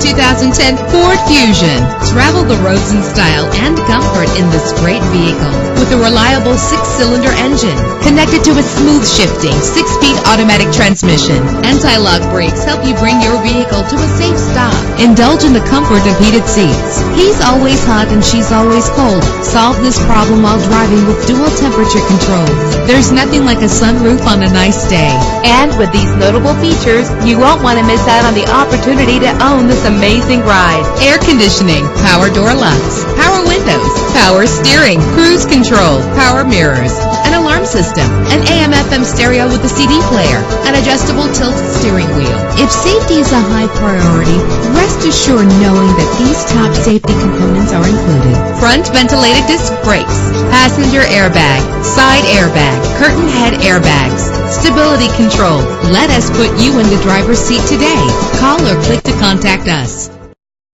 2010 Ford Fusion. Travel the roads in style and comfort in this great vehicle with a reliable 6-cylinder engine connected to a smooth shifting 6-speed automatic transmission. Anti-lock brakes help you bring your vehicle to a safe stop. Indulge in the comfort of heated seats. He's always hot and she's always cold. Solve this problem while driving with dual temperature controls. There's nothing like a sunroof on a nice day. And with these notable features, you won't want to miss out on the opportunity to own this amazing ride. Air conditioning, power door locks, power windows, power steering, cruise control, power mirrors, an alarm system, an AM/FM stereo with a CD player, an adjustable tilt steering wheel. If safety is a high priority, rest assured knowing that these top safety components are included. Front ventilated disc brakes, passenger airbag, side airbag, curtain head airbags, stability control. Let us put you in the driver's seat today. Call or click to contact us.